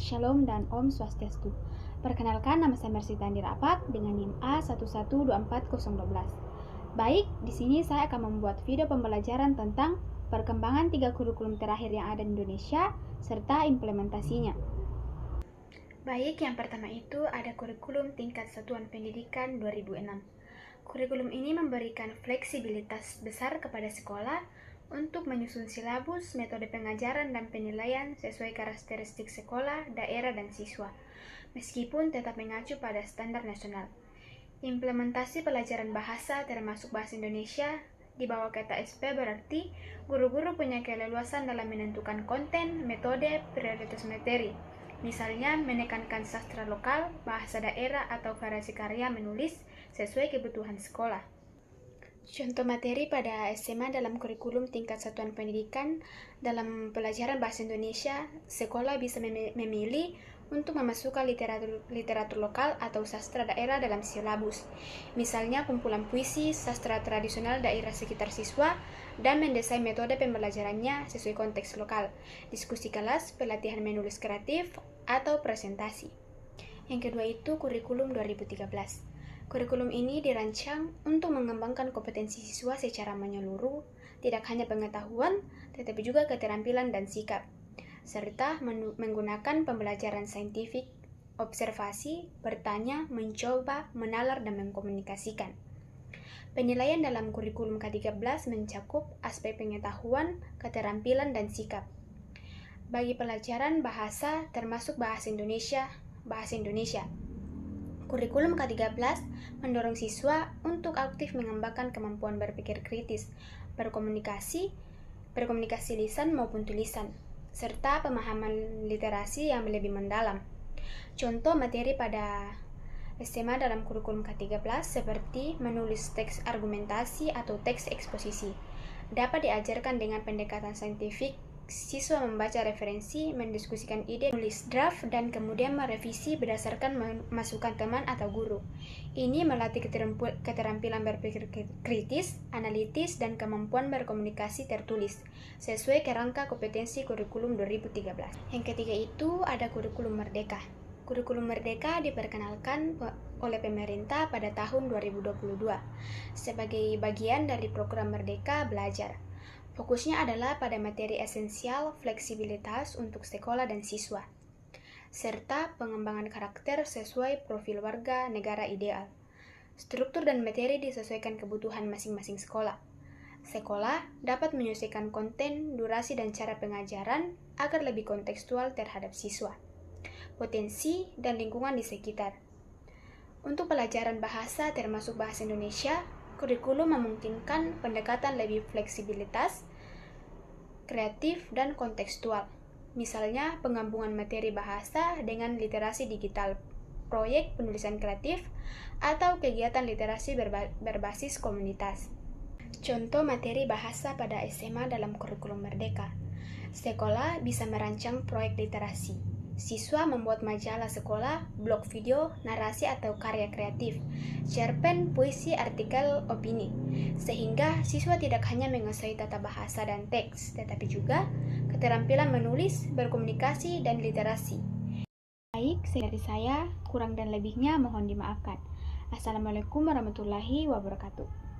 Shalom dan Om Swastiastu. Perkenalkan, nama saya Mersita Andirapat dengan NIM A1124012. Baik, di sini saya akan membuat video pembelajaran tentang perkembangan 3 kurikulum terakhir yang ada di Indonesia serta implementasinya. Baik, yang pertama itu ada kurikulum tingkat satuan pendidikan 2006. Kurikulum ini memberikan fleksibilitas besar kepada sekolah untuk menyusun silabus, metode pengajaran, dan penilaian sesuai karakteristik sekolah, daerah, dan siswa, meskipun tetap mengacu pada standar nasional. Implementasi pelajaran bahasa termasuk bahasa Indonesia di bawah KTSP berarti guru-guru punya keleluasan dalam menentukan konten, metode, prioritas materi. Misalnya menekankan sastra lokal, bahasa daerah, atau variasi karya menulis sesuai kebutuhan sekolah. Contoh materi pada SMA dalam kurikulum tingkat satuan pendidikan dalam pelajaran bahasa Indonesia, sekolah bisa memilih untuk memasukkan literatur lokal atau sastra daerah dalam silabus. Misalnya kumpulan puisi, sastra tradisional daerah sekitar siswa, dan mendesain metode pembelajarannya sesuai konteks lokal, diskusi kelas, pelatihan menulis kreatif, atau presentasi. Yang kedua itu kurikulum 2013. Kurikulum ini dirancang untuk mengembangkan kompetensi siswa secara menyeluruh, tidak hanya pengetahuan, tetapi juga keterampilan dan sikap, serta menggunakan pembelajaran saintifik, observasi, bertanya, mencoba, menalar, dan mengkomunikasikan. Penilaian dalam kurikulum K13 mencakup aspek pengetahuan, keterampilan, dan sikap. Bagi pelajaran bahasa, termasuk bahasa Indonesia, kurikulum K13 mendorong siswa untuk aktif mengembangkan kemampuan berpikir kritis, berkomunikasi lisan maupun tulisan, serta pemahaman literasi yang lebih mendalam. Contoh materi pada SMA dalam kurikulum K13 seperti menulis teks argumentasi atau teks eksposisi. Dapat diajarkan dengan pendekatan saintifik. Siswa membaca referensi, mendiskusikan ide, menulis draft, dan kemudian merevisi berdasarkan masukan teman atau guru. Ini melatih keterampilan berpikir kritis, analitis, dan kemampuan berkomunikasi tertulis, sesuai kerangka kompetensi kurikulum 2013. Yang ketiga itu ada kurikulum Merdeka. Kurikulum Merdeka diperkenalkan oleh pemerintah pada tahun 2022 sebagai bagian dari program Merdeka Belajar. Fokusnya adalah pada materi esensial, fleksibilitas untuk sekolah dan siswa, serta pengembangan karakter sesuai profil warga negara ideal. Struktur dan materi disesuaikan kebutuhan masing-masing sekolah. Sekolah dapat menyesuaikan konten, durasi, dan cara pengajaran agar lebih kontekstual terhadap siswa, potensi, dan lingkungan di sekitar. Untuk pelajaran bahasa termasuk bahasa Indonesia, kurikulum memungkinkan pendekatan lebih fleksibilitas, kreatif, dan kontekstual. Misalnya, penggabungan materi bahasa dengan literasi digital, proyek penulisan kreatif, atau kegiatan literasi berbasis komunitas. Contoh materi bahasa pada SMA dalam kurikulum Merdeka. Sekolah bisa merancang proyek literasi. Siswa membuat majalah sekolah, blog video, narasi atau karya kreatif, cerpen, puisi, artikel, opini, sehingga siswa tidak hanya menguasai tata bahasa dan teks, tetapi juga keterampilan menulis, berkomunikasi, dan literasi. Baik, dari saya, kurang dan lebihnya mohon dimaafkan. Assalamualaikum warahmatullahi wabarakatuh.